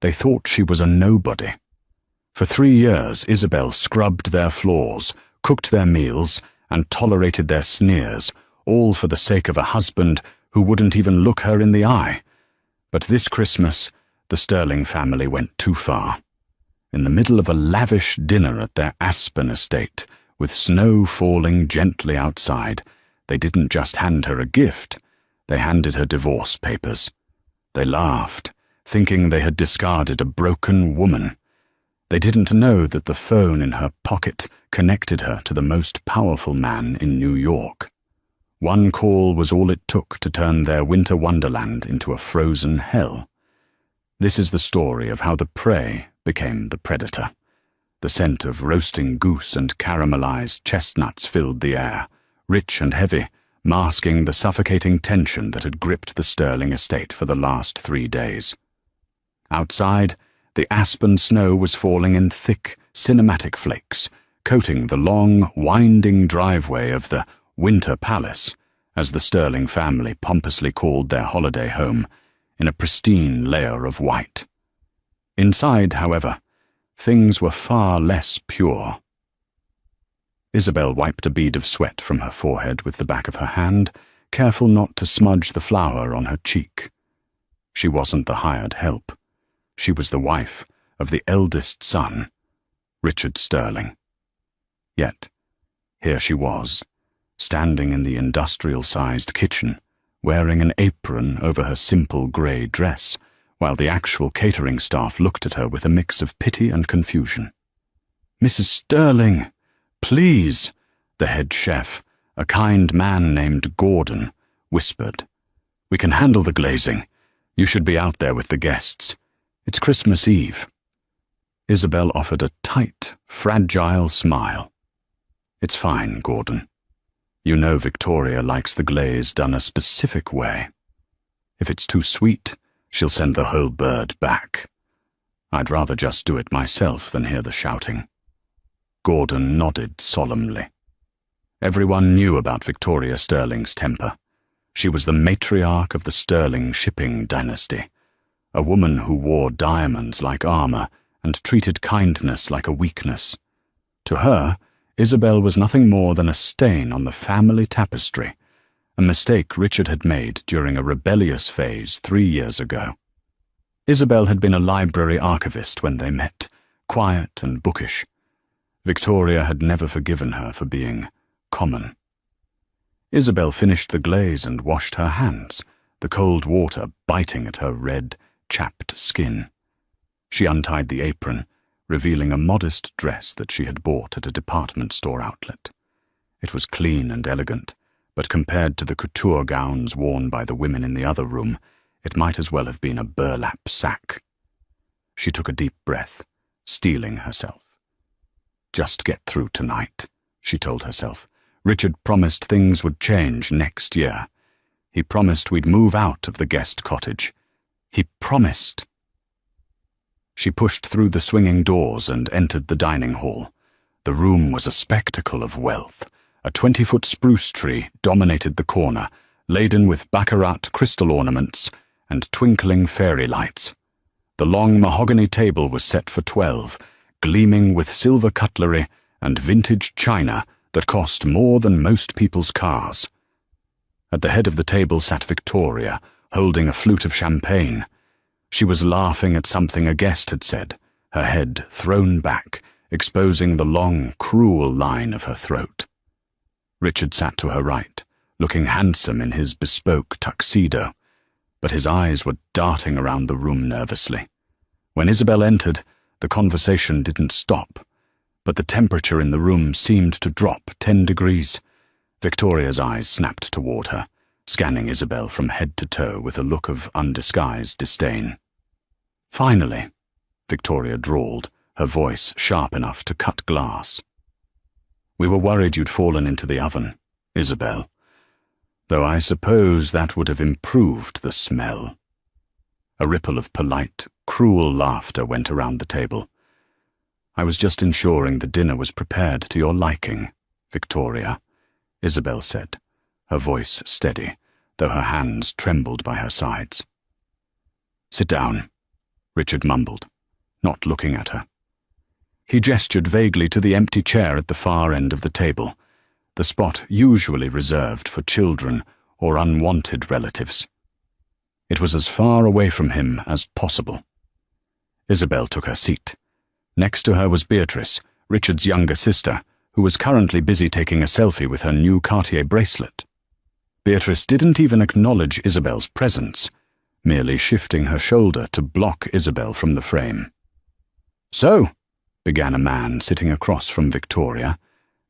They thought she was a nobody. For 3 years, Isabel scrubbed their floors, cooked their meals, and tolerated their sneers, all for the sake of a husband who wouldn't even look her in the eye. But this Christmas, the Sterling family went too far. In the middle of a lavish dinner at their Aspen estate, with snow falling gently outside, they didn't just hand her a gift, they handed her divorce papers. They laughed, thinking they had discarded a broken woman. They didn't know that the phone in her pocket connected her to the most powerful man in New York. One call was all it took to turn their winter wonderland into a frozen hell. This is the story of how the prey became the predator. The scent of roasting goose and caramelized chestnuts filled the air, rich and heavy, masking the suffocating tension that had gripped the Sterling estate for the last 3 days. Outside, the aspen snow was falling in thick, cinematic flakes, coating the long, winding driveway of the Winter Palace, as the Sterling family pompously called their holiday home, in a pristine layer of white. Inside, however, things were far less pure. Isabel wiped a bead of sweat from her forehead with the back of her hand, careful not to smudge the flour on her cheek. She wasn't the hired help. She was the wife of the eldest son, Richard Sterling. Yet, here she was, standing in the industrial-sized kitchen, wearing an apron over her simple grey dress, while the actual catering staff looked at her with a mix of pity and confusion. "Mrs. Sterling, please," the head chef, a kind man named Gordon, whispered. "We can handle the glazing. You should be out there with the guests. It's Christmas Eve." Isabel offered a tight, fragile smile. "It's fine, Gordon. You know Victoria likes the glaze done a specific way. If it's too sweet, she'll send the whole bird back. I'd rather just do it myself than hear the shouting." Gordon nodded solemnly. Everyone knew about Victoria Sterling's temper. She was the matriarch of the Sterling shipping dynasty, a woman who wore diamonds like armor and treated kindness like a weakness. To her, Isabel was nothing more than a stain on the family tapestry, a mistake Richard had made during a rebellious phase 3 years ago. Isabel had been a library archivist when they met, quiet and bookish. Victoria had never forgiven her for being common. Isabel finished the glaze and washed her hands, the cold water biting at her red, chapped skin. She untied the apron, revealing a modest dress that she had bought at a department store outlet. It was clean and elegant, but compared to the couture gowns worn by the women in the other room, it might as well have been a burlap sack. She took a deep breath, steeling herself. Just get through tonight, she told herself. Richard promised things would change next year. He promised we'd move out of the guest cottage. He promised. She pushed through the swinging doors and entered the dining hall. The room was a spectacle of wealth. A 20-foot spruce tree dominated the corner, laden with baccarat crystal ornaments and twinkling fairy lights. The long mahogany table was set for 12, gleaming with silver cutlery and vintage china that cost more than most people's cars. At the head of the table sat Victoria, holding a flute of champagne. She was laughing at something a guest had said, her head thrown back, exposing the long, cruel line of her throat. Richard sat to her right, looking handsome in his bespoke tuxedo, but his eyes were darting around the room nervously. When Isabel entered, the conversation didn't stop, but the temperature in the room seemed to drop 10 degrees. Victoria's eyes snapped toward her, scanning Isabel from head to toe with a look of undisguised disdain. "Finally," Victoria drawled, her voice sharp enough to cut glass. "We were worried you'd fallen into the oven, Isabel, though I suppose that would have improved the smell." A ripple of polite, cruel laughter went around the table. "I was just ensuring the dinner was prepared to your liking, Victoria," Isabel said, her voice steady, though her hands trembled by her sides. "Sit down," Richard mumbled, not looking at her. He gestured vaguely to the empty chair at the far end of the table, the spot usually reserved for children or unwanted relatives. It was as far away from him as possible. Isabel took her seat. Next to her was Beatrice, Richard's younger sister, who was currently busy taking a selfie with her new Cartier bracelet. Beatrice didn't even acknowledge Isabel's presence, merely shifting her shoulder to block Isabel from the frame. "So," began a man sitting across from Victoria,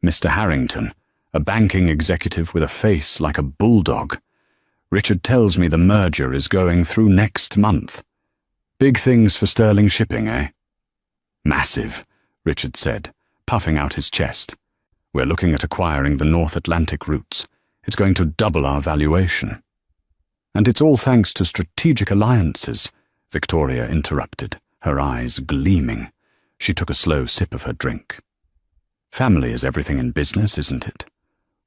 Mr. Harrington, a banking executive with a face like a bulldog. "Richard tells me the merger is going through next month. Big things for Sterling Shipping, eh?" "Massive," Richard said, puffing out his chest. "We're looking at acquiring the North Atlantic routes. It's going to double our valuation." "And it's all thanks to strategic alliances," Victoria interrupted, her eyes gleaming. She took a slow sip of her drink. "Family is everything in business, isn't it?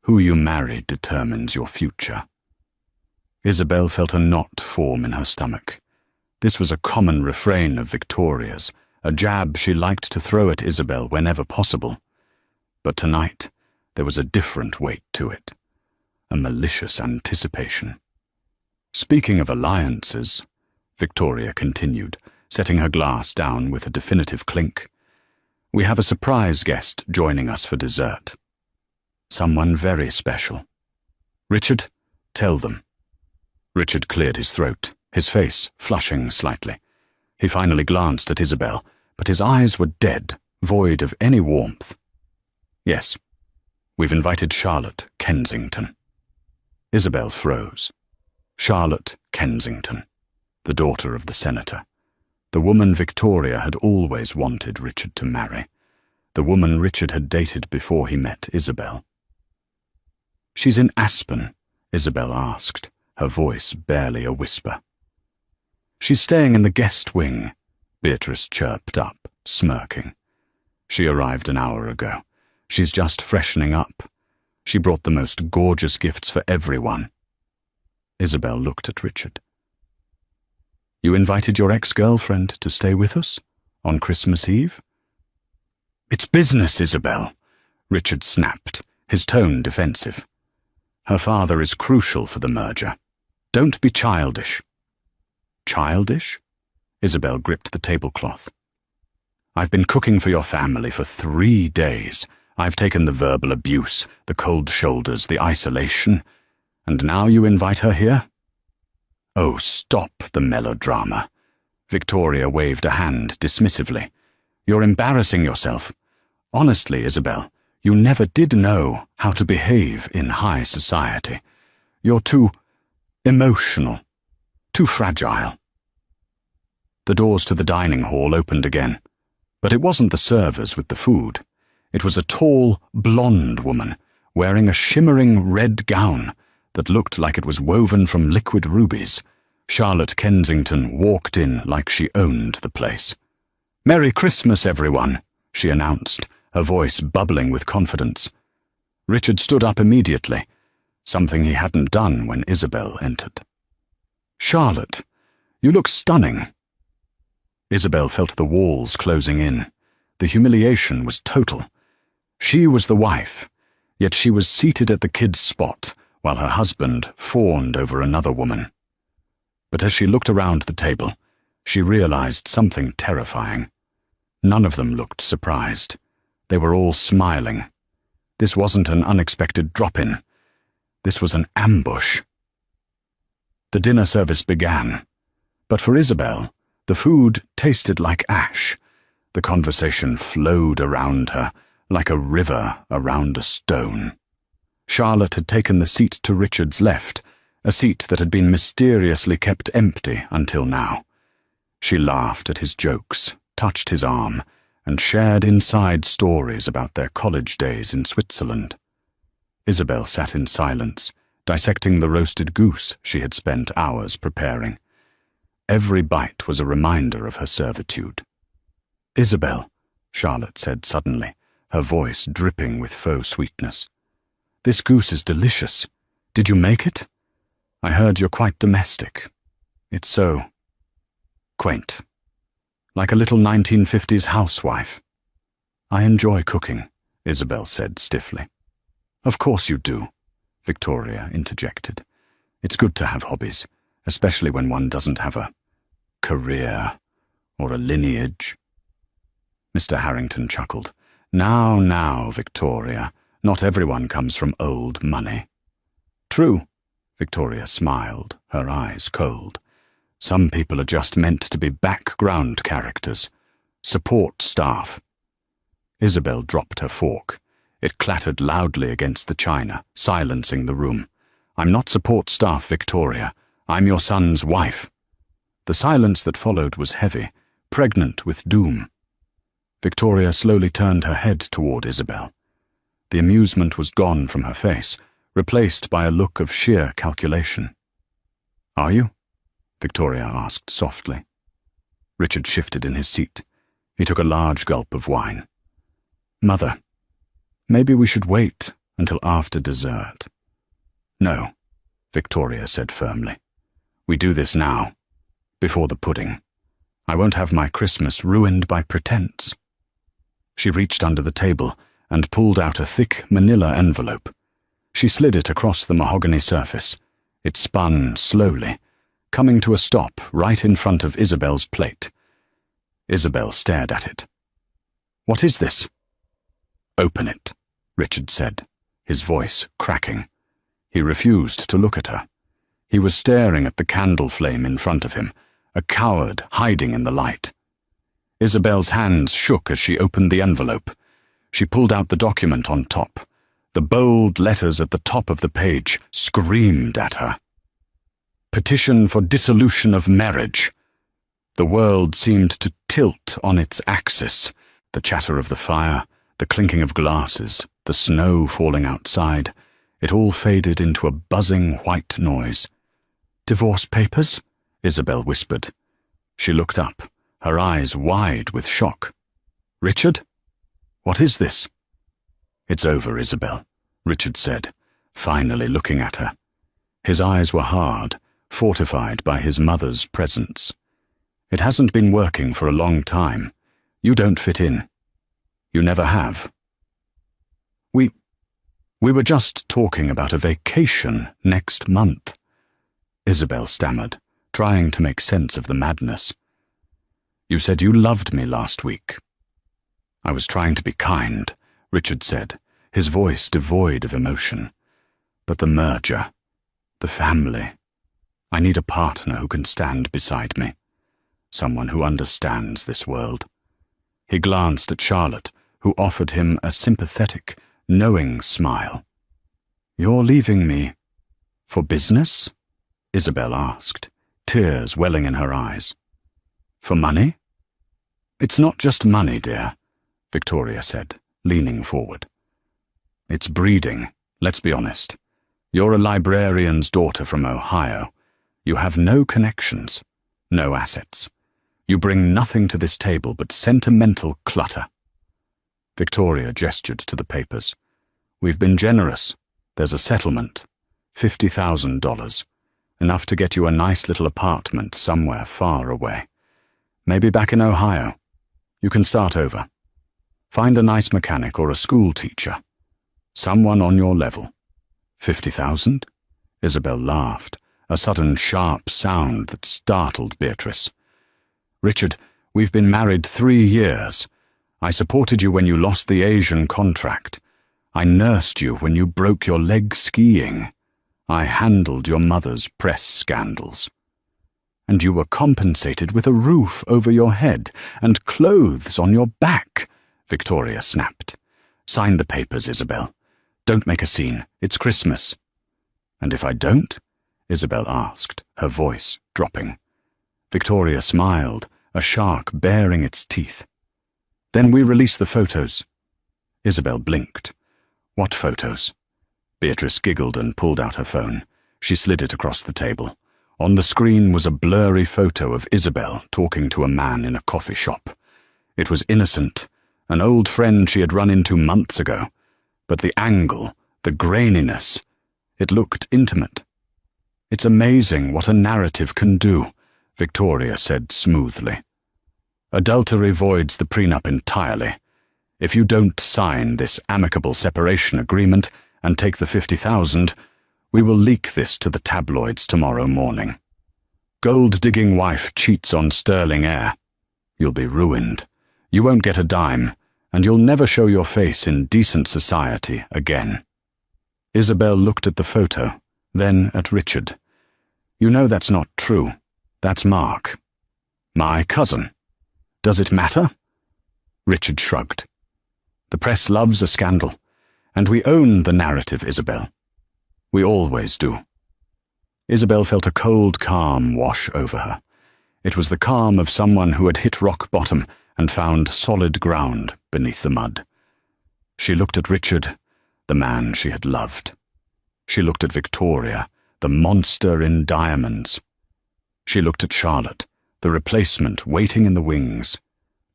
Who you marry determines your future." Isabel felt a knot form in her stomach. This was a common refrain of Victoria's, a jab she liked to throw at Isabel whenever possible. But tonight, there was a different weight to it, a malicious anticipation. "Speaking of alliances," Victoria continued, setting her glass down with a definitive clink, "we have a surprise guest joining us for dessert. Someone very special. Richard, tell them." Richard cleared his throat, his face flushing slightly. He finally glanced at Isabel, but his eyes were dead, void of any warmth. "Yes, we've invited Charlotte Kensington." Isabel froze. Charlotte Kensington, the daughter of the senator. The woman Victoria had always wanted Richard to marry. The woman Richard had dated before he met Isabel. "She's in Aspen?" Isabel asked, her voice barely a whisper. "She's staying in the guest wing," Beatrice chirped up, smirking. "She arrived an hour ago. She's just freshening up. She brought the most gorgeous gifts for everyone." Isabel looked at Richard. "You invited your ex-girlfriend to stay with us? On Christmas Eve?" "It's business, Isabel," Richard snapped, his tone defensive. "Her father is crucial for the merger. Don't be childish." "Childish?" Isabel gripped the tablecloth. "I've been cooking for your family for 3 days. I've taken the verbal abuse, the cold shoulders, the isolation, and now you invite her here?" "Oh, stop the melodrama." Victoria waved a hand dismissively. "You're embarrassing yourself. Honestly, Isabel, you never did know how to behave in high society. You're too emotional, too fragile." The doors to the dining hall opened again, but it wasn't the servers with the food. It was a tall, blonde woman wearing a shimmering red gown that looked like it was woven from liquid rubies. Charlotte Kensington walked in like she owned the place. "Merry Christmas, everyone," she announced, her voice bubbling with confidence. Richard stood up immediately, something he hadn't done when Isabel entered. "Charlotte, you look stunning." Isabel felt the walls closing in. The humiliation was total. She was the wife, yet she was seated at the kids' spot while her husband fawned over another woman. But as she looked around the table, she realized something terrifying. None of them looked surprised. They were all smiling. This wasn't an unexpected drop-in. This was an ambush. The dinner service began, but for Isabel, the food tasted like ash. The conversation flowed around her like a river around a stone. Charlotte had taken the seat to Richard's left, a seat that had been mysteriously kept empty until now. She laughed at his jokes, touched his arm, and shared inside stories about their college days in Switzerland. Isabel sat in silence, dissecting the roasted goose she had spent hours preparing. Every bite was a reminder of her servitude. "Isabel," Charlotte said suddenly, her voice dripping with faux sweetness. "This goose is delicious. Did you make it? I heard you're quite domestic. It's so quaint." like a little 1950s housewife. I enjoy cooking, Isabel said stiffly. Of course you do, Victoria interjected. It's good to have hobbies, especially when one doesn't have a career or a lineage. Mr. Harrington chuckled. Now, Victoria, not everyone comes from old money. True, Victoria smiled, her eyes cold. Some people are just meant to be background characters, support staff. Isabel dropped her fork. It clattered loudly against the china, silencing the room. I'm not support staff, Victoria. I'm your son's wife. The silence that followed was heavy, pregnant with doom. Victoria slowly turned her head toward Isabel. The amusement was gone from her face, replaced by a look of sheer calculation. Are you? Victoria asked softly. Richard shifted in his seat. He took a large gulp of wine. Mother, maybe we should wait until after dessert. No, Victoria said firmly. We do this now, before the pudding. I won't have my Christmas ruined by pretense. She reached under the table and pulled out a thick manila envelope. She slid it across the mahogany surface. It spun slowly, coming to a stop right in front of Isabel's plate. Isabel stared at it. What is this? Open it, Richard said, his voice cracking. He refused to look at her. He was staring at the candle flame in front of him, a coward hiding in the light. Isabel's hands shook as she opened the envelope. She pulled out the document on top. The bold letters at the top of the page screamed at her. Petition for dissolution of marriage. The world seemed to tilt on its axis. The chatter of the fire, the clinking of glasses, the snow falling outside, it all faded into a buzzing white noise. Divorce papers? Isabel whispered. She looked up, her eyes wide with shock. Richard? What is this? It's over, Isabel, Richard said, finally looking at her. His eyes were hard, fortified by his mother's presence. It hasn't been working for a long time. You don't fit in. You never have. We were just talking about a vacation next month, Isabel stammered, trying to make sense of the madness. You said you loved me last week. I was trying to be kind, Richard said, his voice devoid of emotion. But the merger, the family, I need a partner who can stand beside me, someone who understands this world. He glanced at Charlotte, who offered him a sympathetic, knowing smile. You're leaving me for business? Isabel asked, tears welling in her eyes. For money? It's not just money, dear, Victoria said, leaning forward. It's breeding, let's be honest. You're a librarian's daughter from Ohio. You have no connections, no assets. You bring nothing to this table but sentimental clutter. Victoria gestured to the papers. We've been generous. There's a settlement. $50,000. Enough to get you a nice little apartment somewhere far away. Maybe back in Ohio. You can start over. Find a nice mechanic or a school teacher. Someone on your level. 50,000? Isabel laughed, a sudden sharp sound that startled Beatrice. Richard, we've been married 3 years. I supported you when you lost the Asian contract. I nursed you when you broke your leg skiing. I handled your mother's press scandals. And you were compensated with a roof over your head and clothes on your back, Victoria snapped. Sign the papers, Isabel. Don't make a scene. It's Christmas. And if I don't? Isabel asked, her voice dropping. Victoria smiled, a shark baring its teeth. Then we release the photos. Isabel blinked. What photos? Beatrice giggled and pulled out her phone. She slid it across the table. On the screen was a blurry photo of Isabel talking to a man in a coffee shop. It was innocent, an old friend she had run into months ago. But the angle, the graininess, it looked intimate. It's amazing what a narrative can do, Victoria said smoothly. Adultery voids the prenup entirely. If you don't sign this amicable separation agreement and take the $50,000, we will leak this to the tabloids tomorrow morning. Gold-digging wife cheats on sterling heir. You'll be ruined. You won't get a dime, and you'll never show your face in decent society again. Isabel looked at the photo, then at Richard. You know that's not true. That's Mark. My cousin. Does it matter? Richard shrugged. The press loves a scandal, and we own the narrative, Isabel. We always do. Isabel felt a cold calm wash over her. It was the calm of someone who had hit rock bottom and found solid ground beneath the mud. She looked at Richard, the man she had loved. She looked at Victoria, the monster in diamonds. She looked at Charlotte, the replacement waiting in the wings.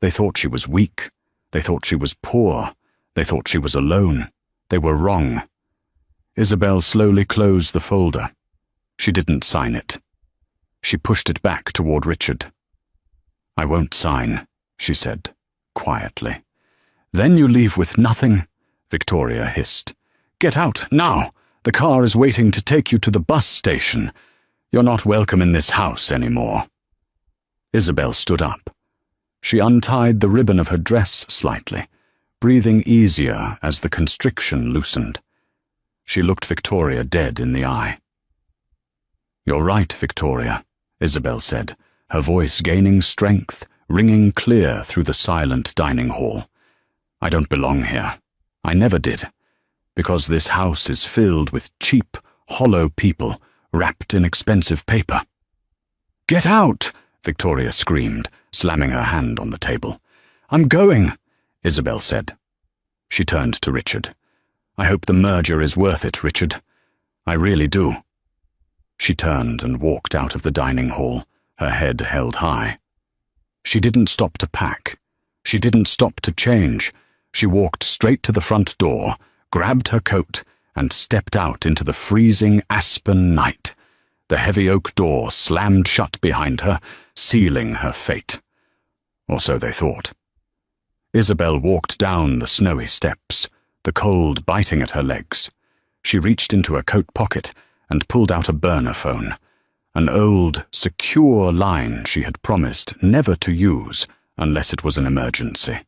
They thought she was weak. They thought she was poor. They thought she was alone. They were wrong. Isabel slowly closed the folder. She didn't sign it. She pushed it back toward Richard. I won't sign, she said, quietly. Then you leave with nothing, Victoria hissed. Get out, now! The car is waiting to take you to the bus station. You're not welcome in this house anymore. Isabel stood up. She untied the ribbon of her dress slightly, breathing easier as the constriction loosened. She looked Victoria dead in the eye. You're right, Victoria, Isabel said, her voice gaining strength, ringing clear through the silent dining hall. I don't belong here. I never did. Because this house is filled with cheap, hollow people wrapped in expensive paper. Get out! Victoria screamed, slamming her hand on the table. I'm going, Isabel said. She turned to Richard. I hope the merger is worth it, Richard. I really do. She turned and walked out of the dining hall, her head held high. She didn't stop to pack. She didn't stop to change. She walked straight to the front door, grabbed her coat, and stepped out into the freezing aspen night. The heavy oak door slammed shut behind her, sealing her fate. Or so they thought. Isabel walked down the snowy steps, the cold biting at her legs. She reached into her coat pocket and pulled out a burner phone, an old, secure line she had promised never to use unless it was an emergency.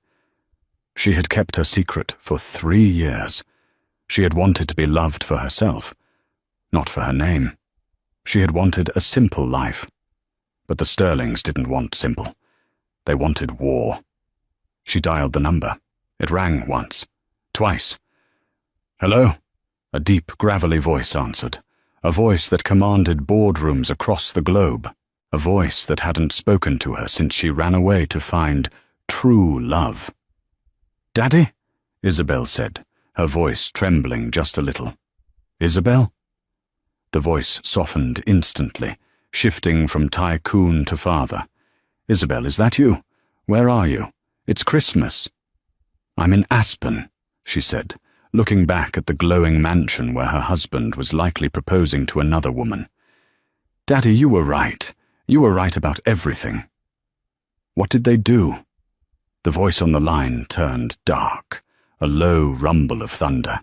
She had kept her secret for 3 years. She had wanted to be loved for herself, not for her name. She had wanted a simple life. But the Sterlings didn't want simple. They wanted war. She dialed the number. It rang once, twice. Hello? A deep, gravelly voice answered. A voice that commanded boardrooms across the globe. A voice that hadn't spoken to her since she ran away to find true love. Daddy? Isabel said, her voice trembling just a little. Isabel? The voice softened instantly, shifting from tycoon to father. Isabel, is that you? Where are you? It's Christmas. I'm in Aspen, she said, looking back at the glowing mansion where her husband was likely proposing to another woman. Daddy, you were right. You were right about everything. What did they do? The voice on the line turned dark, a low rumble of thunder.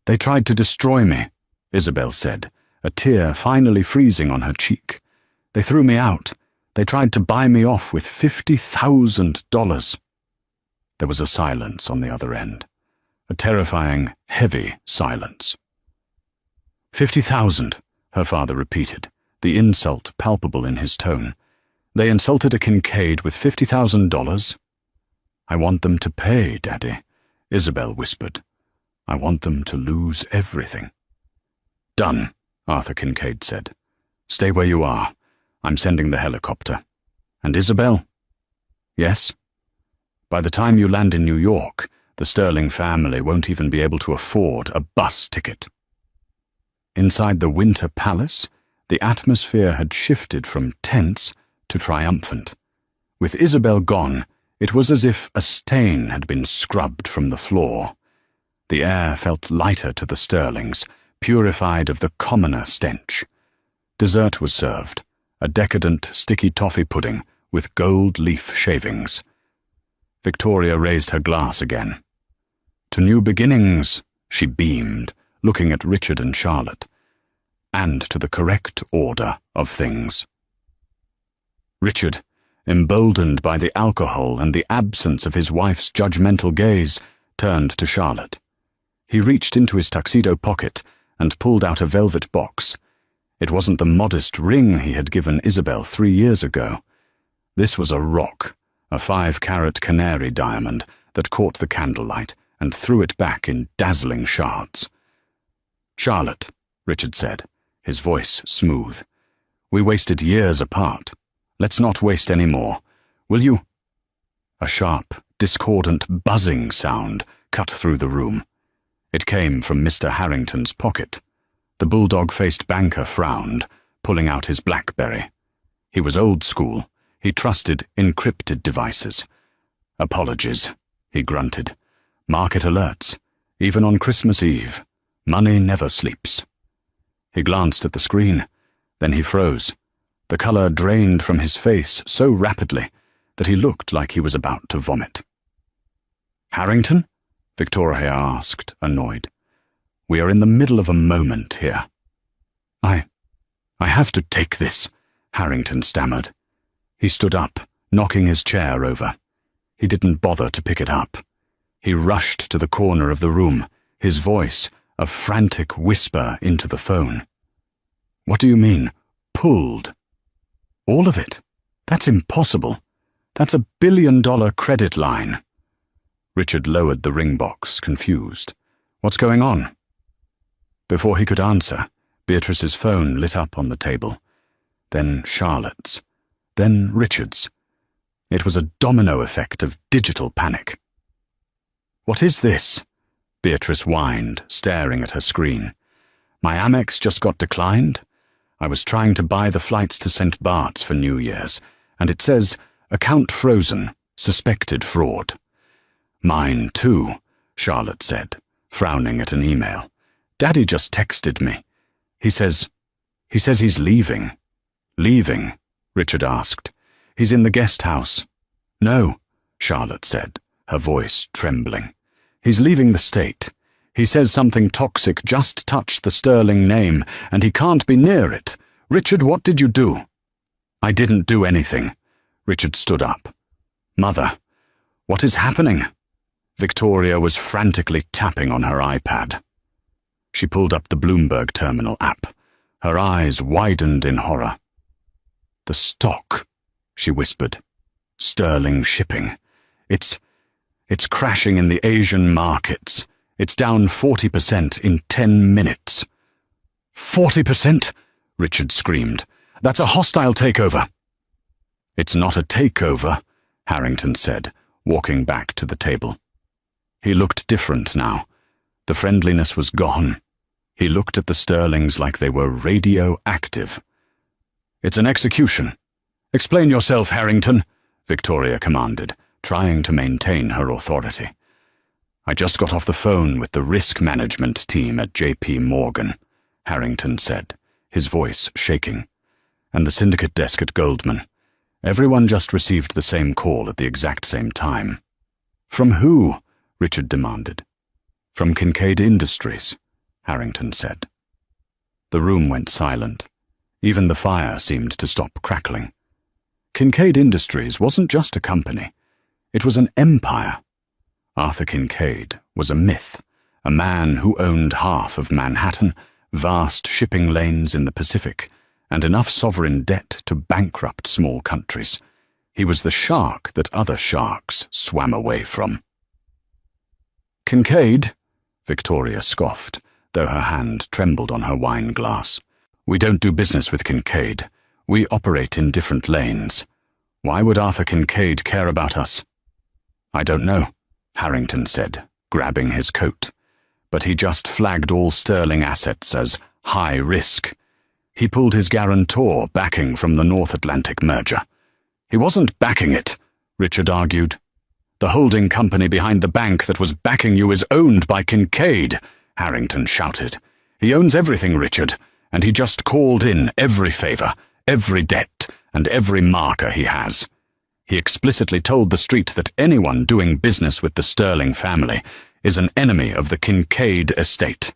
They tried to destroy me, Isabel said, a tear finally freezing on her cheek. They threw me out. They tried to buy me off with $50,000. There was a silence on the other end, a terrifying, heavy silence. 50,000, her father repeated, the insult palpable in his tone. They insulted a Kincaid with $50,000? I want them to pay, Daddy, Isabel whispered. I want them to lose everything. Done, Arthur Kincaid said. Stay where you are. I'm sending the helicopter. And Isabel? Yes? By the time you land in New York, the Sterling family won't even be able to afford a bus ticket. Inside the Winter Palace, the atmosphere had shifted from tense to triumphant. With Isabel gone, it was as if a stain had been scrubbed from the floor. The air felt lighter to the Sterlings, purified of the commoner stench. Dessert was served, a decadent, sticky toffee pudding with gold leaf shavings. Victoria raised her glass again. To new beginnings, she beamed, looking at Richard and Charlotte, and to the correct order of things. Richard, emboldened by the alcohol and the absence of his wife's judgmental gaze, turned to Charlotte. He reached into his tuxedo pocket and pulled out a velvet box. It wasn't the modest ring he had given Isabel 3 years ago. This was a rock, a 5-carat canary diamond that caught the candlelight and threw it back in dazzling shards. "Charlotte," Richard said, his voice smooth, "we wasted years apart. Let's not waste any more. Will you?" A sharp, discordant buzzing sound cut through the room. It came from Mr. Harrington's pocket. The bulldog-faced banker frowned, pulling out his BlackBerry. He was old school. He trusted encrypted devices. "Apologies," he grunted. "Market alerts. Even on Christmas Eve. Money never sleeps." He glanced at the screen. Then he froze. The color drained from his face so rapidly that he looked like he was about to vomit. "Harrington?" Victoria asked, annoyed. "We are in the middle of a moment here." I have to take this," Harrington stammered. He stood up, knocking his chair over. He didn't bother to pick it up. He rushed to the corner of the room, his voice a frantic whisper into the phone. "What do you mean, pulled?" "All of it. That's impossible. That's $1 billion credit line." Richard lowered the ring box, confused. "What's going on?" Before he could answer, Beatrice's phone lit up on the table. Then Charlotte's. Then Richard's. It was a domino effect of digital panic. "What is this?" Beatrice whined, staring at her screen. "My Amex just got declined. I was trying to buy the flights to St. Bart's for New Year's, and it says, account frozen, suspected fraud." "Mine too," Charlotte said, frowning at an email. "Daddy just texted me. He says he's leaving." "Leaving?" Richard asked. "He's in the guest house." "No," Charlotte said, her voice trembling. "He's leaving the state. He says something toxic just touched the Sterling name, and he can't be near it. Richard, what did you do?" "I didn't do anything." Richard stood up. "Mother, what is happening?" Victoria was frantically tapping on her iPad. She pulled up the Bloomberg Terminal app. Her eyes widened in horror. "The stock," she whispered. "Sterling shipping. It's crashing in the Asian markets. It's down 40% in 10 minutes. 40%? Richard screamed. "That's a hostile takeover." "It's not a takeover," Harrington said, walking back to the table. He looked different now. The friendliness was gone. He looked at the Sterlings like they were radioactive. "It's an execution. Explain yourself, Harrington," Victoria commanded, trying to maintain her authority. "I just got off the phone with the risk management team at J.P. Morgan," Harrington said, his voice shaking. "And the syndicate desk at Goldman. Everyone just received the same call at the exact same time." "From who?" Richard demanded. "From Kincaid Industries," Harrington said. The room went silent. Even the fire seemed to stop crackling. Kincaid Industries wasn't just a company. It was an empire. Arthur Kincaid was a myth, a man who owned half of Manhattan, vast shipping lanes in the Pacific, and enough sovereign debt to bankrupt small countries. He was the shark that other sharks swam away from. "Kincaid?" Victoria scoffed, though her hand trembled on her wine glass. "We don't do business with Kincaid. We operate in different lanes. Why would Arthur Kincaid care about us?" "I don't know," Harrington said, grabbing his coat. "But he just flagged all Sterling assets as high risk. He pulled his guarantor backing from the North Atlantic merger." "He wasn't backing it," Richard argued. "The holding company behind the bank that was backing you is owned by Kincaid," Harrington shouted. "He owns everything, Richard, and he just called in every favor, every debt, and every marker he has. He explicitly told the street that anyone doing business with the Sterling family is an enemy of the Kincaid estate.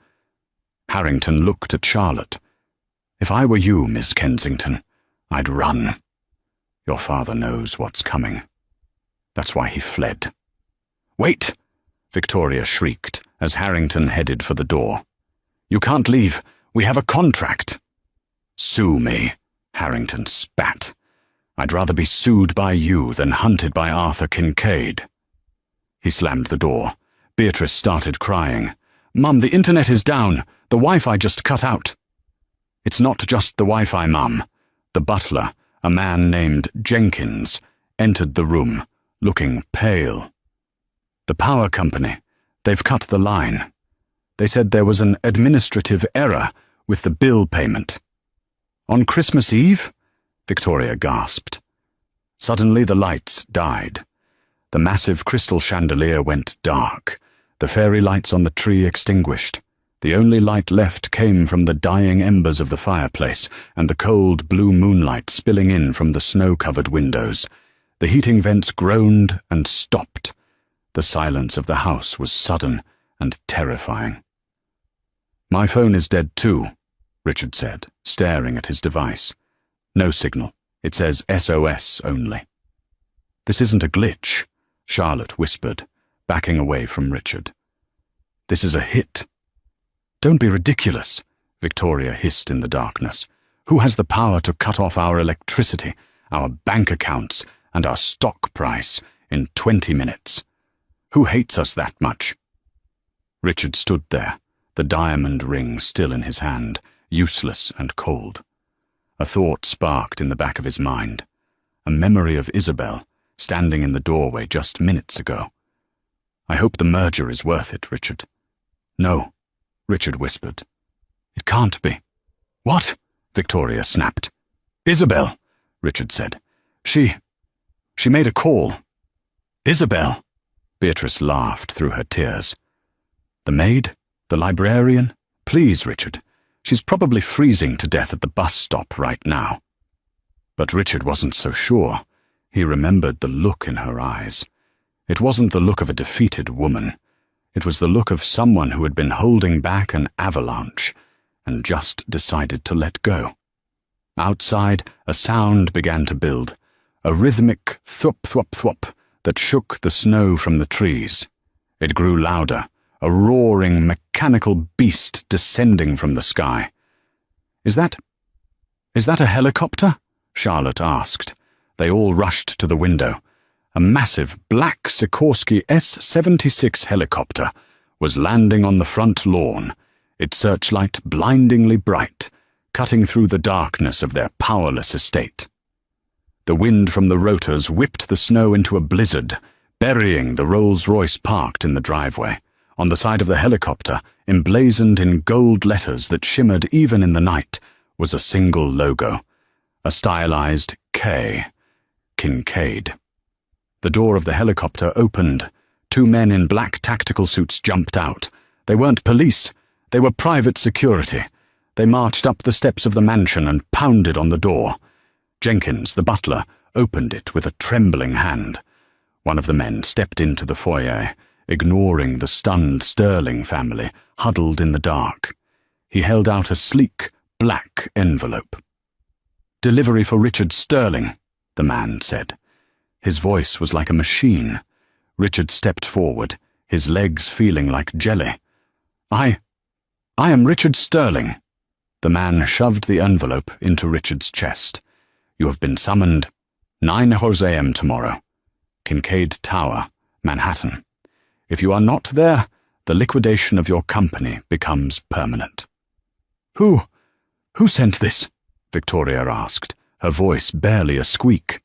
Harrington looked at Charlotte. If I were you, Miss Kensington, I'd run. Your father knows what's coming. That's why he fled. Wait! Victoria shrieked as Harrington headed for the door. You can't leave. We have a contract. Sue me, Harrington spat. I'd rather be sued by you than hunted by Arthur Kincaid. He slammed the door. Beatrice started crying. Mum, the internet is down. The Wi-Fi just cut out. It's not just the Wi-Fi, Mum. The butler, a man named Jenkins, entered the room, looking pale. The power company. They've cut the line. They said there was an administrative error with the bill payment. On Christmas Eve? Victoria gasped. Suddenly the lights died. The massive crystal chandelier went dark. The fairy lights on the tree extinguished. The only light left came from the dying embers of the fireplace and the cold blue moonlight spilling in from the snow-covered windows. The heating vents groaned and stopped. The silence of the house was sudden and terrifying. My phone is dead too, Richard said, staring at his device. No signal. It says SOS only. This isn't a glitch, Charlotte whispered, backing away from Richard. This is a hit. Don't be ridiculous, Victoria hissed in the darkness. Who has the power to cut off our electricity, our bank accounts, and our stock price in 20 minutes? Who hates us that much? Richard stood there, the diamond ring still in his hand, useless and cold. A thought sparked in the back of his mind. A memory of Isabel, standing in the doorway just minutes ago. I hope the merger is worth it, Richard. No, Richard whispered. It can't be. What? Victoria snapped. Isabel, Richard said. She made a call. Isabel? Beatrice laughed through her tears. The maid? The librarian? Please, Richard. She's probably freezing to death at the bus stop right now. But Richard wasn't so sure. He remembered the look in her eyes. It wasn't the look of a defeated woman. It was the look of someone who had been holding back an avalanche and just decided to let go. Outside, a sound began to build, a rhythmic thwop-thwop-thwop that shook the snow from the trees. It grew louder, a roaring, mechanical beast descending from the sky. Is that a helicopter? Charlotte asked. They all rushed to the window. A massive black Sikorsky S-76 helicopter was landing on the front lawn, its searchlight blindingly bright, cutting through the darkness of their powerless estate. The wind from the rotors whipped the snow into a blizzard, burying the Rolls-Royce parked in the driveway. On the side of the helicopter, emblazoned in gold letters that shimmered even in the night, was a single logo, a stylized K, Kincaid. The door of the helicopter opened. 2 men in black tactical suits jumped out. They weren't police. They were private security. They marched up the steps of the mansion and pounded on the door. Jenkins, the butler, opened it with a trembling hand. One of the men stepped into the foyer, ignoring the stunned Sterling family huddled in the dark. He held out a sleek, black envelope. "Delivery for Richard Sterling," the man said. His voice was like a machine. Richard stepped forward, his legs feeling like jelly. I am Richard Sterling." The man shoved the envelope into Richard's chest. "You have been summoned 9 a.m. tomorrow. Kincaid Tower, Manhattan. If you are not there, the liquidation of your company becomes permanent." Who sent this?" Victoria asked, her voice barely a squeak.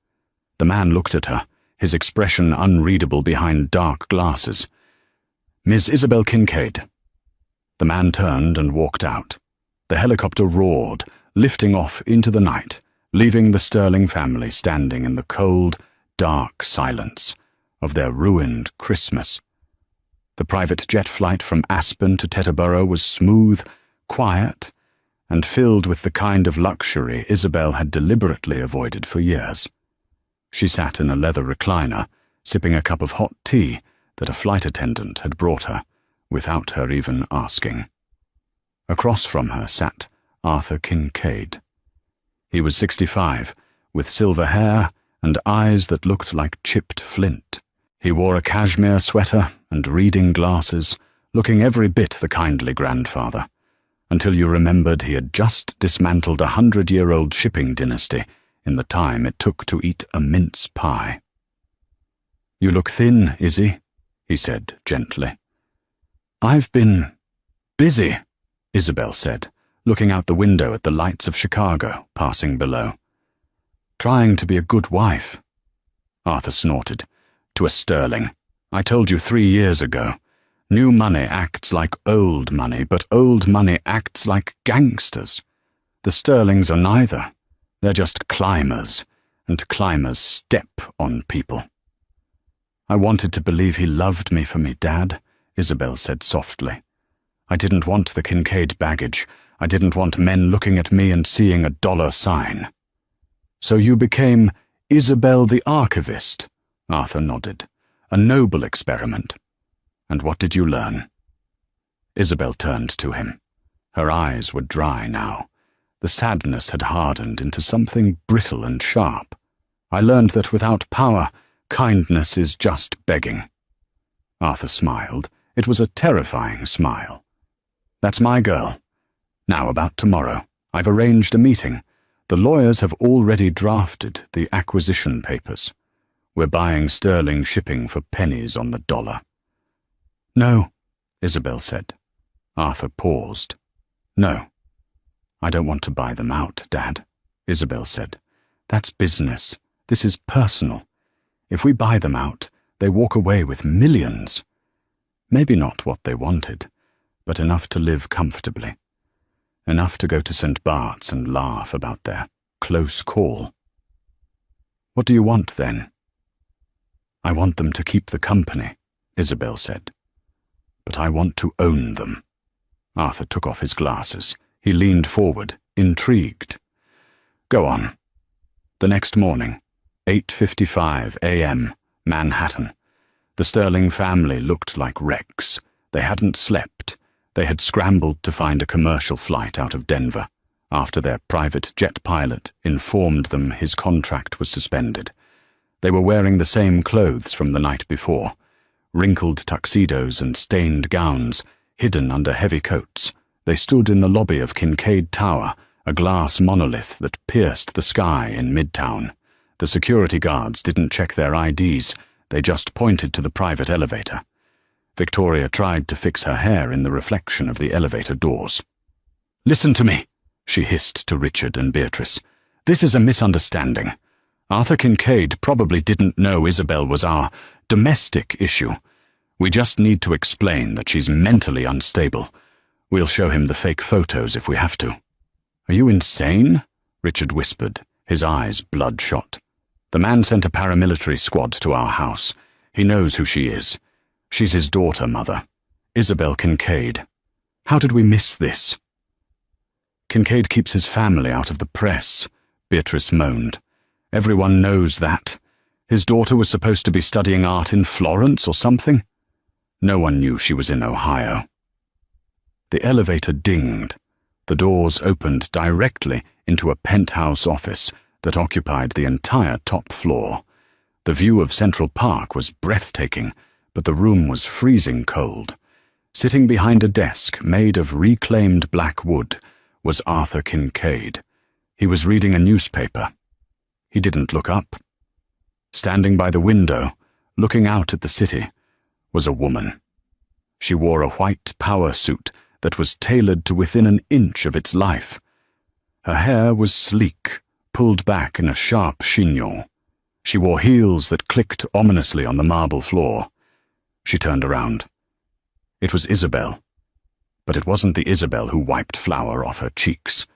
The man looked at her, his expression unreadable behind dark glasses. "Ms. Isabel Kincaid." The man turned and walked out. The helicopter roared, lifting off into the night, leaving the Sterling family standing in the cold, dark silence of their ruined Christmas. The private jet flight from Aspen to Teterboro was smooth, quiet, and filled with the kind of luxury Isabel had deliberately avoided for years. She sat in a leather recliner, sipping a cup of hot tea that a flight attendant had brought her, without her even asking. Across from her sat Arthur Kincaid. He was 65, with silver hair and eyes that looked like chipped flint. He wore a cashmere sweater and reading glasses, looking every bit the kindly grandfather, until you remembered he had just dismantled a 100-year-old shipping dynasty in the time it took to eat a mince pie. "You look thin, Izzy," he said gently. "I've been busy," Isabel said, looking out the window at the lights of Chicago passing below. "Trying to be a good wife." Arthur snorted. "To a sterling. I told you 3 years ago. New money acts like old money, but old money acts like gangsters. The sterlings are neither. They're just climbers, and climbers step on people." "I wanted to believe he loved me for me, Dad," Isabel said softly. "I didn't want the Kincaid baggage. I didn't want men looking at me and seeing a dollar sign." "So you became Isabel the archivist?" Arthur nodded. "A noble experiment. And what did you learn?" Isabel turned to him. Her eyes were dry now. The sadness had hardened into something brittle and sharp. "I learned that without power, kindness is just begging." Arthur smiled. It was a terrifying smile. "That's my girl. Now about tomorrow. I've arranged a meeting. The lawyers have already drafted the acquisition papers. We're buying sterling shipping for pennies on the dollar." "No," Isabel said. Arthur paused. "No. I don't want to buy them out, Dad," Isabel said. "That's business. This is personal. If we buy them out, they walk away with millions. Maybe not what they wanted, but enough to live comfortably. Enough to go to St. Bart's and laugh about their close call." "What do you want, then?" "I want them to keep the company," Isabel said. "But I want to own them." Arthur took off his glasses. He leaned forward, intrigued. "Go on." The next morning, 8:55 a.m., Manhattan. The Sterling family looked like wrecks. They hadn't slept. They had scrambled to find a commercial flight out of Denver, after their private jet pilot informed them his contract was suspended. They were wearing the same clothes from the night before, wrinkled tuxedos and stained gowns, hidden under heavy coats. They stood in the lobby of Kincaid Tower, a glass monolith that pierced the sky in Midtown. The security guards didn't check their IDs, they just pointed to the private elevator. Victoria tried to fix her hair in the reflection of the elevator doors. "Listen to me," she hissed to Richard and Beatrice. "This is a misunderstanding. Arthur Kincaid probably didn't know Isabel was our domestic issue. We just need to explain that she's mentally unstable. We'll show him the fake photos if we have to." "Are you insane?" Richard whispered, his eyes bloodshot. "The man sent a paramilitary squad to our house. He knows who she is. She's his daughter, Mother. Isabel Kincaid. How did we miss this?" "Kincaid keeps his family out of the press," Beatrice moaned. "Everyone knows that. His daughter was supposed to be studying art in Florence or something. No one knew she was in Ohio." The elevator dinged. The doors opened directly into a penthouse office that occupied the entire top floor. The view of Central Park was breathtaking, but the room was freezing cold. Sitting behind a desk made of reclaimed black wood was Arthur Kincaid. He was reading a newspaper. He didn't look up. Standing by the window, looking out at the city, was a woman. She wore a white power suit that was tailored to within an inch of its life. Her hair was sleek, pulled back in a sharp chignon. She wore heels that clicked ominously on the marble floor. She turned around. It was Isabel. But it wasn't the Isabel who wiped flour off her cheeks.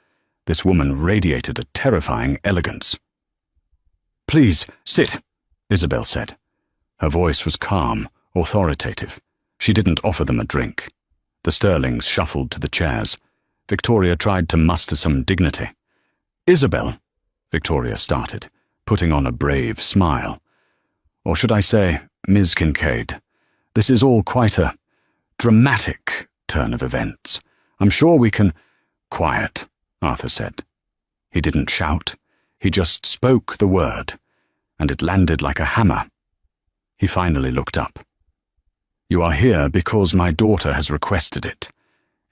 This woman radiated a terrifying elegance. "Please, sit," Isabel said. Her voice was calm, authoritative. She didn't offer them a drink. The Sterlings shuffled to the chairs. Victoria tried to muster some dignity. "Isabel," Victoria started, putting on a brave smile. Or should I say, Ms. Kincaid, this is all quite a dramatic turn of events. I'm sure we can— Quiet, Arthur said. He didn't shout. He just spoke the word, and it landed like a hammer. He finally looked up. You are here because my daughter has requested it.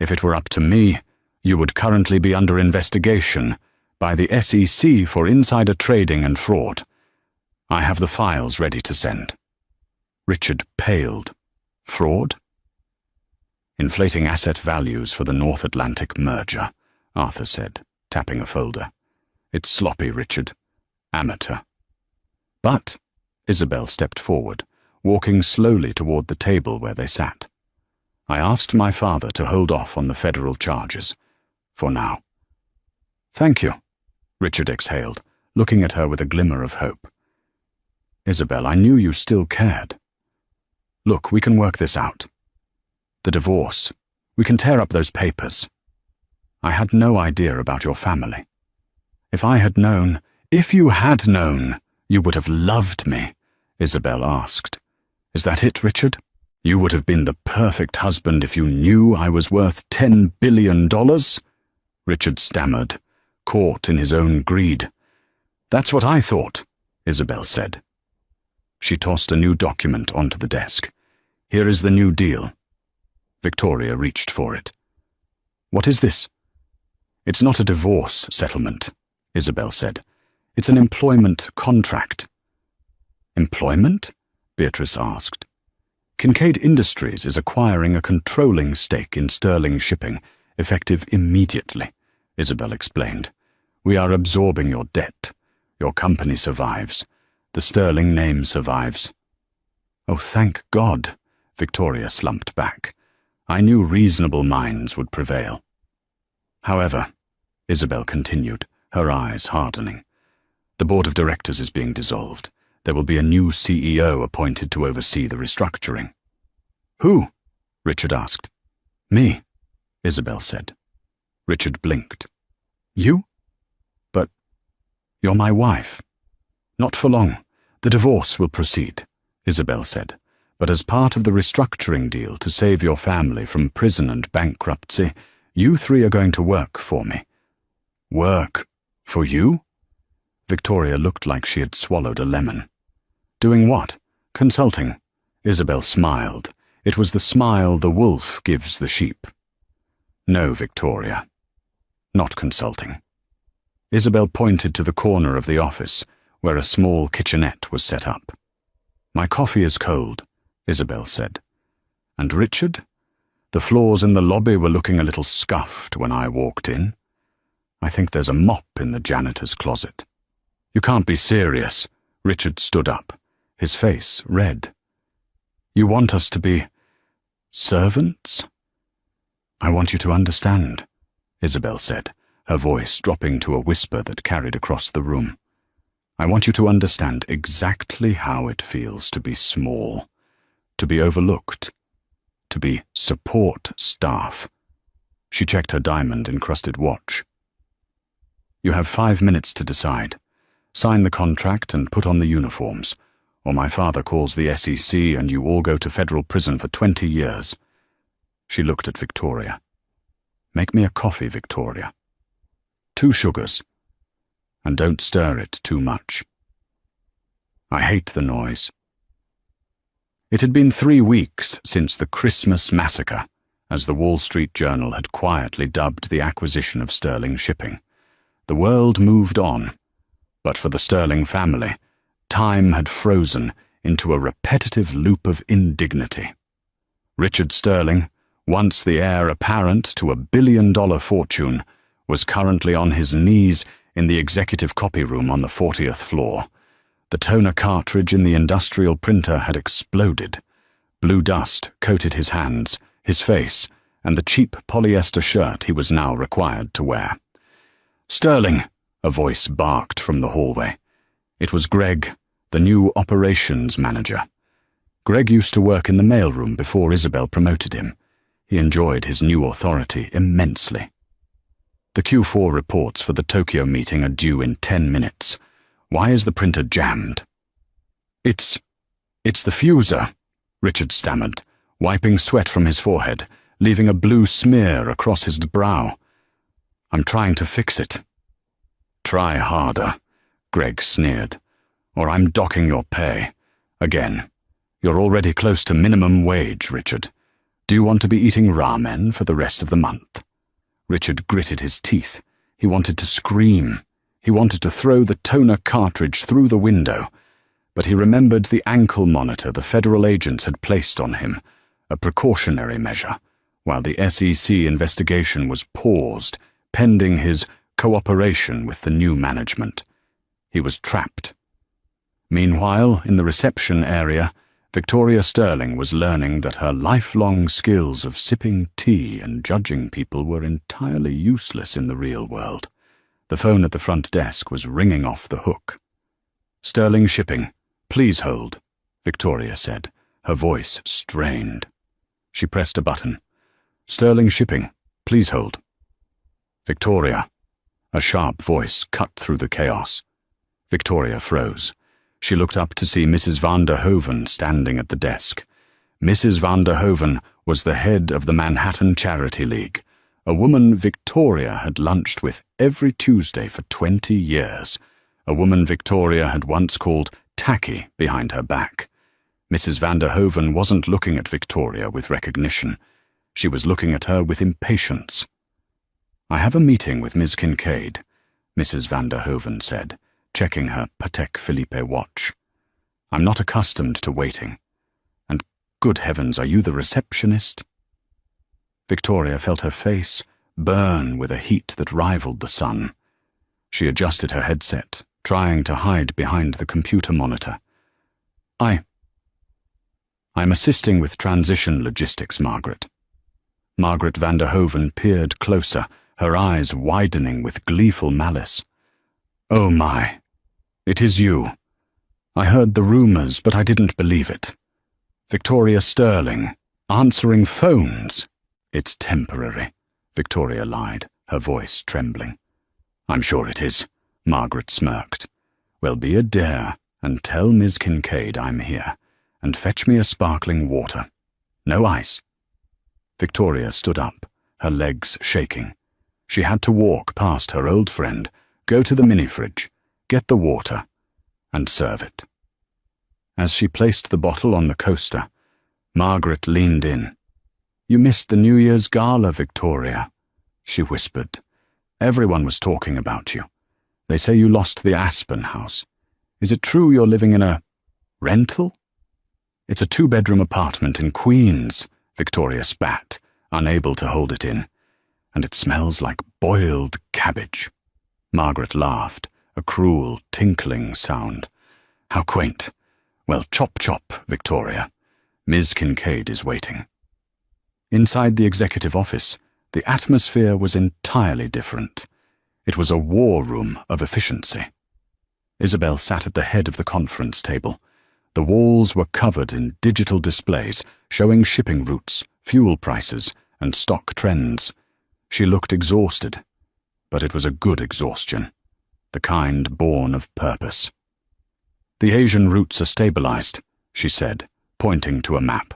If it were up to me, you would currently be under investigation by the SEC for insider trading and fraud. I have the files ready to send. Richard paled. Fraud? Inflating asset values for the North Atlantic merger, Arthur said, tapping a folder. It's sloppy, Richard. Amateur. But, Isabel stepped forward, walking slowly toward the table where they sat. I asked my father to hold off on the federal charges. For now. Thank you, Richard exhaled, looking at her with a glimmer of hope. Isabel, I knew you still cared. Look, we can work this out. The divorce. We can tear up those papers. I had no idea about your family. If you had known, you would have loved me, Isabel asked. Is that it, Richard? You would have been the perfect husband if you knew I was worth $10 billion? Richard stammered, caught in his own greed. That's what I thought, Isabel said. She tossed a new document onto the desk. Here is the new deal. Victoria reached for it. What is this? It's not a divorce settlement, Isabel said. It's an employment contract. Employment? Beatrice asked. Kincaid Industries is acquiring a controlling stake in Sterling Shipping, effective immediately, Isabel explained. We are absorbing your debt. Your company survives. The Sterling name survives. Oh, thank God, Victoria slumped back. I knew reasonable minds would prevail. However, Isabel continued, her eyes hardening. The board of directors is being dissolved. There will be a new CEO appointed to oversee the restructuring. Who? Richard asked. Me, Isabel said. Richard blinked. You? But you're my wife. Not for long. The divorce will proceed, Isabel said. But as part of the restructuring deal to save your family from prison and bankruptcy, you three are going to work for me. Work? For you? Victoria looked like she had swallowed a lemon. Doing what? Consulting. Isabel smiled. It was the smile the wolf gives the sheep. No, Victoria. Not consulting. Isabel pointed to the corner of the office, where a small kitchenette was set up. My coffee is cold, Isabel said. And Richard? The floors in the lobby were looking a little scuffed when I walked in. I think there's a mop in the janitor's closet. You can't be serious. Richard stood up, his face red. You want us to be servants? I want you to understand, Isabel said, her voice dropping to a whisper that carried across the room. I want you to understand exactly how it feels to be small, to be overlooked, to be support staff. She checked her diamond-encrusted watch. You have 5 minutes to decide. Sign the contract and put on the uniforms, or my father calls the SEC and you all go to federal prison for 20 years. She looked at Victoria. Make me a coffee, Victoria. 2 sugars. And don't stir it too much. I hate the noise. It had been 3 weeks since the Christmas massacre, as the Wall Street Journal had quietly dubbed the acquisition of Sterling Shipping. The world moved on, but for the Sterling family, time had frozen into a repetitive loop of indignity. Richard Sterling, once the heir apparent to a billion-dollar fortune, was currently on his knees in the executive copy room on the 40th floor. The toner cartridge in the industrial printer had exploded. Blue dust coated his hands, his face, and the cheap polyester shirt he was now required to wear. Sterling, a voice barked from the hallway. It was Greg, the new operations manager. Greg used to work in the mailroom before Isabel promoted him. He enjoyed his new authority immensely. The Q4 reports for the Tokyo meeting are due in 10 minutes. Why is the printer jammed? It's the fuser, Richard stammered, wiping sweat from his forehead, leaving a blue smear across his brow. I'm trying to fix it. Try harder, Greg sneered, or I'm docking your pay. Again, you're already close to minimum wage, Richard. Do you want to be eating ramen for the rest of the month? Richard gritted his teeth. He wanted to scream. He wanted to throw the toner cartridge through the window, but he remembered the ankle monitor the federal agents had placed on him, a precautionary measure, while the SEC investigation was paused, pending his cooperation with the new management. He was trapped. Meanwhile, in the reception area, Victoria Sterling was learning that her lifelong skills of sipping tea and judging people were entirely useless in the real world. The phone at the front desk was ringing off the hook. "Sterling Shipping, please hold," Victoria said, her voice strained. She pressed a button. "Sterling Shipping, please hold." "Victoria." A sharp voice cut through the chaos. Victoria froze. She looked up to see Mrs. van der Hoeven standing at the desk. Mrs. van der Hoeven was the head of the Manhattan Charity League, a woman Victoria had lunched with every Tuesday for 20 years, a woman Victoria had once called tacky behind her back. Mrs. van der Hoeven wasn't looking at Victoria with recognition. She was looking at her with impatience. "I have a meeting with Ms. Kincaid," Mrs. van der Hoeven said, checking her Patek Philippe watch. "I'm not accustomed to waiting. And good heavens, are you the receptionist?" Victoria felt her face burn with a heat that rivaled the sun. She adjusted her headset, trying to hide behind the computer monitor. I'm assisting with transition logistics, Margaret." Margaret van der Hoeven peered closer, her eyes widening with gleeful malice. "Oh my, it is you. I heard the rumors, but I didn't believe it. Victoria Sterling, answering phones. It's temporary," Victoria lied, her voice trembling. "I'm sure it is," Margaret smirked. "Well, be a dare and tell Ms. Kincaid I'm here, and fetch me a sparkling water. No ice." Victoria stood up, her legs shaking. She had to walk past her old friend, go to the mini-fridge, get the water, and serve it. As she placed the bottle on the coaster, Margaret leaned in. "You missed the New Year's gala, Victoria," she whispered. "Everyone was talking about you. They say you lost the Aspen house. Is it true you're living in a rental?" "It's a 2-bedroom apartment in Queens," Victoria spat, unable to hold it in. "And it smells like boiled cabbage." Margaret laughed, a cruel, tinkling sound. "How quaint. Well, chop chop, Victoria. Ms. Kincaid is waiting." Inside the executive office, the atmosphere was entirely different. It was a war room of efficiency. Isabel sat at the head of the conference table. The walls were covered in digital displays showing shipping routes, fuel prices, and stock trends. She looked exhausted, but it was a good exhaustion, the kind born of purpose. "The Asian routes are stabilized," she said, pointing to a map.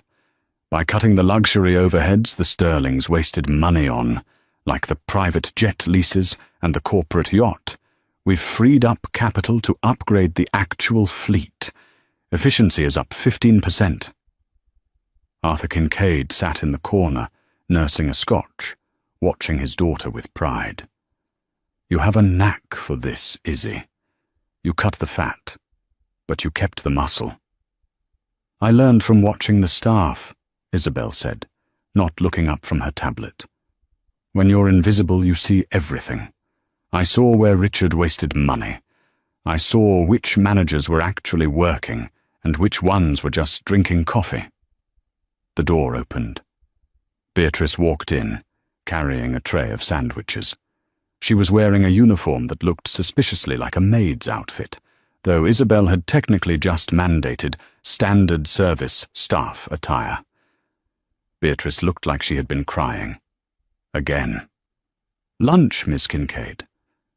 "By cutting the luxury overheads the Sterlings wasted money on, like the private jet leases and the corporate yacht, we've freed up capital to upgrade the actual fleet. Efficiency is up 15%. Arthur Kincaid sat in the corner, nursing a scotch, watching his daughter with pride. "You have a knack for this, Izzy. You cut the fat, but you kept the muscle." "I learned from watching the staff," Isabel said, not looking up from her tablet. "When you're invisible, you see everything. I saw where Richard wasted money. I saw which managers were actually working and which ones were just drinking coffee." The door opened. Beatrice walked in, carrying a tray of sandwiches. She was wearing a uniform that looked suspiciously like a maid's outfit, though Isabel had technically just mandated standard service staff attire. Beatrice looked like she had been crying. Again. "Lunch, Miss Kincaid,"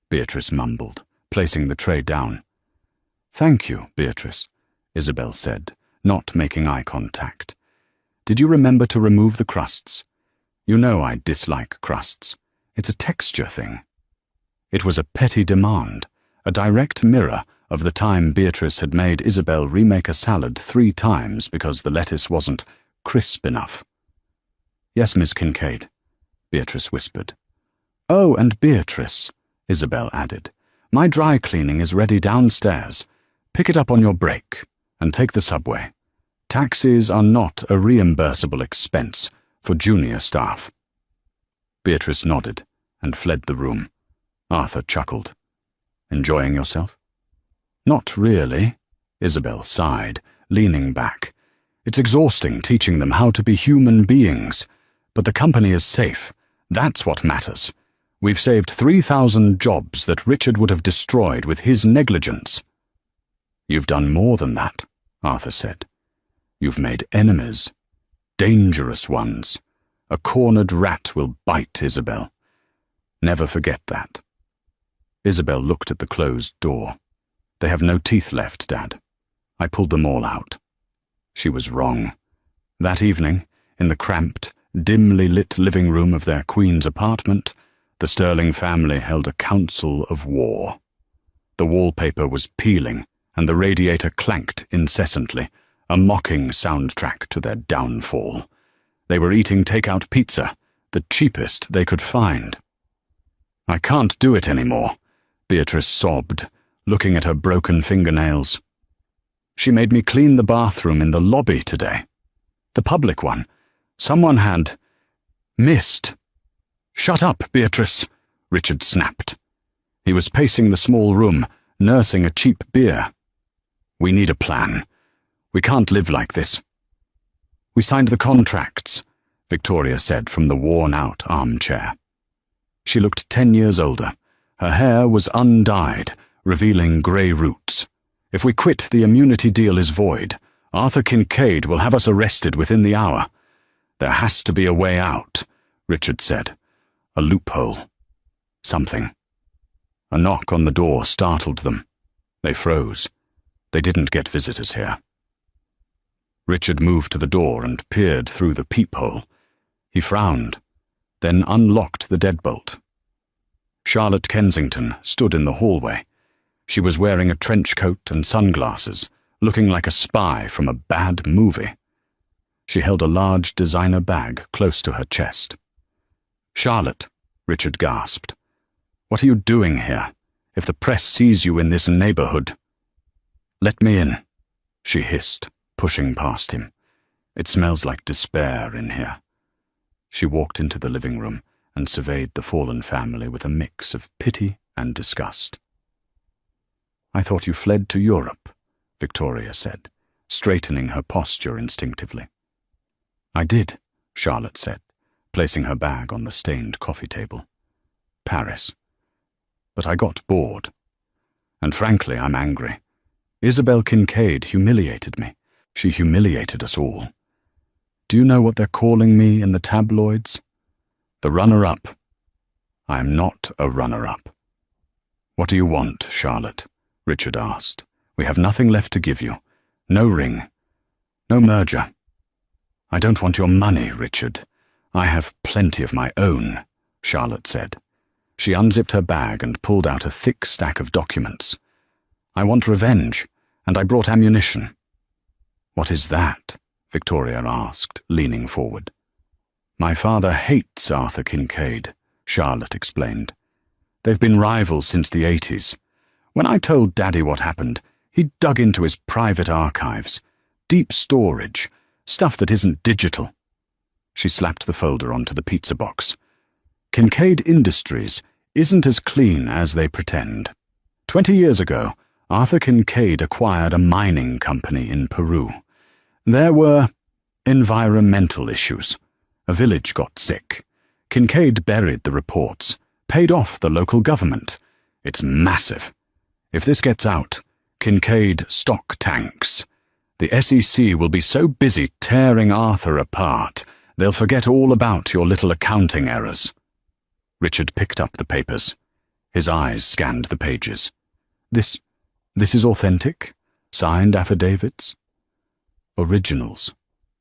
Beatrice mumbled, placing the tray down. Thank you, Beatrice, Isabel said, not making eye contact. Did you remember to remove the crusts? You know I dislike crusts. It's a texture thing. It was a petty demand, a direct mirror of the time Beatrice had made Isabel remake a salad 3 times because the lettuce wasn't crisp enough. Yes, Miss Kincaid, Beatrice whispered. Oh, and Beatrice, Isabel added, my dry cleaning is ready downstairs. Pick it up on your break and take the subway. Taxis are not a reimbursable expense for junior staff. Beatrice nodded and fled the room. Arthur chuckled. Enjoying yourself? Not really, Isabel sighed, leaning back. It's exhausting teaching them how to be human beings, but the company is safe. That's what matters. We've saved 3,000 jobs that Richard would have destroyed with his negligence. You've done more than that, Arthur said. You've made enemies. Dangerous ones. A cornered rat will bite, Isabel. Never forget that. Isabel looked at the closed door. They have no teeth left, Dad. I pulled them all out. She was wrong. That evening, in the cramped, dimly lit living room of their Queen's apartment, the Sterling family held a council of war. The wallpaper was peeling, and the radiator clanked incessantly, a mocking soundtrack to their downfall. They were eating take-out pizza, the cheapest they could find. I can't do it anymore, Beatrice sobbed, looking at her broken fingernails. She made me clean the bathroom in the lobby today. The public one. Someone had missed. Shut up, Beatrice, Richard snapped. He was pacing the small room, nursing a cheap beer. We need a plan. We can't live like this. We signed the contracts, Victoria said from the worn-out armchair. She looked 10 years older. Her hair was undyed, revealing grey roots. If we quit, the immunity deal is void. Arthur Kincaid will have us arrested within the hour. There has to be a way out, Richard said. A loophole. Something. A knock on the door startled them. They froze. They didn't get visitors here. Richard moved to the door and peered through the peephole. He frowned, then unlocked the deadbolt. Charlotte Kensington stood in the hallway. She was wearing a trench coat and sunglasses, looking like a spy from a bad movie. She held a large designer bag close to her chest. Charlotte, Richard gasped. What are you doing here? If the press sees you in this neighborhood. Let me in, she hissed, pushing past him. It smells like despair in here. She walked into the living room and surveyed the fallen family with a mix of pity and disgust. I thought you fled to Europe, Victoria said, straightening her posture instinctively. I did, Charlotte said, placing her bag on the stained coffee table. Paris. But I got bored. And frankly, I'm angry. Isabel Kincaid humiliated me. She humiliated us all. Do you know what they're calling me in the tabloids? The runner-up. I am not a runner-up. What do you want, Charlotte? Richard asked. We have nothing left to give you. No ring. No merger. I don't want your money, Richard. I have plenty of my own, Charlotte said. She unzipped her bag and pulled out a thick stack of documents. I want revenge, and I brought ammunition. What is that? Victoria asked, leaning forward. My father hates Arthur Kincaid, Charlotte explained. They've been rivals since the 80s. When I told Daddy what happened, he dug into his private archives. Deep storage, stuff that isn't digital. She slapped the folder onto the pizza box. Kincaid Industries isn't as clean as they pretend. 20 years ago, Arthur Kincaid acquired a mining company in Peru. There were environmental issues. A village got sick. Kincaid buried the reports, paid off the local government. It's massive. If this gets out, Kincaid stock tanks. The SEC will be so busy tearing Arthur apart, they'll forget all about your little accounting errors. Richard picked up the papers. His eyes scanned the pages. This This is authentic? Signed affidavits? Originals.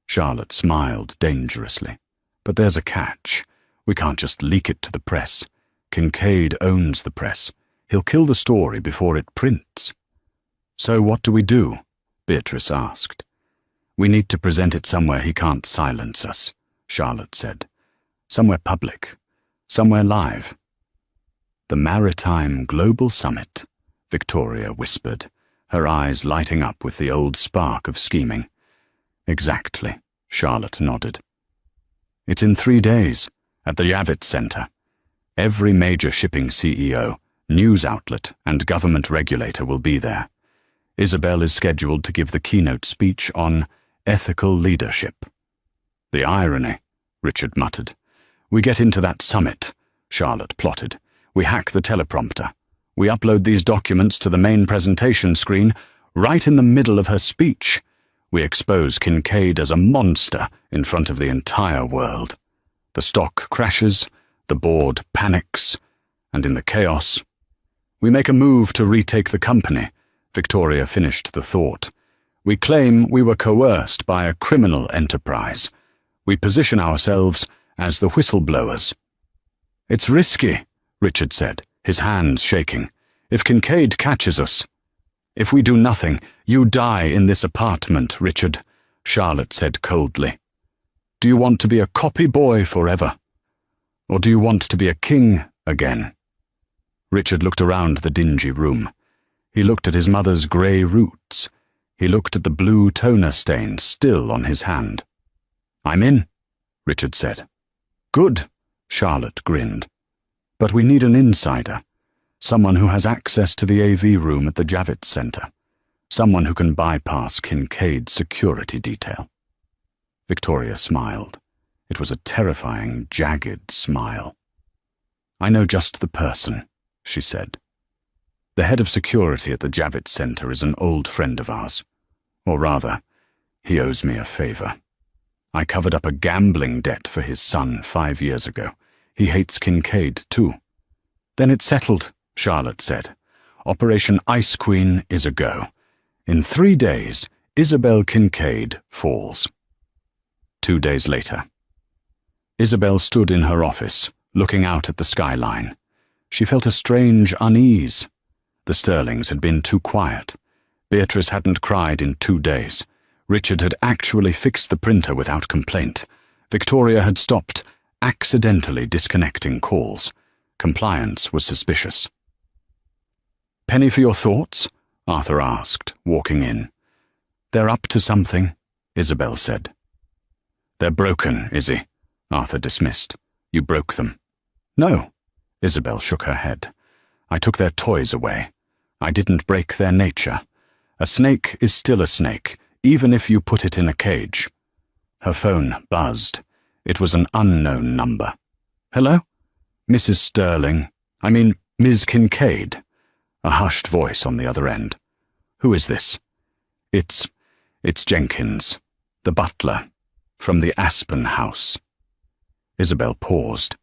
Charlotte smiled dangerously. But there's a catch. We can't just leak it to the press. Kincaid owns the press. He'll kill the story before it prints. So what do we do? Beatrice asked. We need to present it somewhere he can't silence us, Charlotte said. Somewhere public. Somewhere live. The Maritime Global Summit, Victoria whispered, her eyes lighting up with the old spark of scheming. Exactly, Charlotte nodded. It's in 3 days, at the Javits Center. Every major shipping CEO, news outlet, and government regulator will be there. Isabel is scheduled to give the keynote speech on ethical leadership. The irony, Richard muttered. We get into that summit, Charlotte plotted. We hack the teleprompter. We upload these documents to the main presentation screen right in the middle of her speech. We expose Kincaid as a monster in front of the entire world. The stock crashes, the board panics, and in the chaos, we make a move to retake the company. Victoria finished the thought. We claim we were coerced by a criminal enterprise. We position ourselves as the whistleblowers. It's risky, Richard said, his hands shaking. If Kincaid catches us. If we do nothing, you die in this apartment, Richard, Charlotte said coldly. Do you want to be a copy boy forever? Or do you want to be a king again? Richard looked around the dingy room. He looked at his mother's grey roots. He looked at the blue toner stain still on his hand. I'm in, Richard said. Good, Charlotte grinned. But we need an insider. Someone who has access to the AV room at the Javits Center. Someone who can bypass Kincaid's security detail. Victoria smiled. It was a terrifying, jagged smile. I know just the person, she said. The head of security at the Javits Center is an old friend of ours. Or rather, he owes me a favor. I covered up a gambling debt for his son 5 years ago. He hates Kincaid, too. Then it's settled, Charlotte said. Operation Ice Queen is a go. In 3 days, Isabel Kincaid falls. 2 days later. Isabel stood in her office, looking out at the skyline. She felt a strange unease. The Sterlings had been too quiet. Beatrice hadn't cried in 2 days. Richard had actually fixed the printer without complaint. Victoria had stopped accidentally disconnecting calls. Compliance was suspicious. Penny for your thoughts? Arthur asked, walking in. They're up to something, Isabel said. They're broken, Izzy, Arthur dismissed. You broke them. No, Isabel shook her head. I took their toys away. I didn't break their nature. A snake is still a snake, even if you put it in a cage. Her phone buzzed. It was an unknown number. Hello? Mrs. Sterling. Ms. Kincaid. A hushed voice on the other end. Who is this? It's Jenkins, the butler, from the Aspen house. Isabel paused.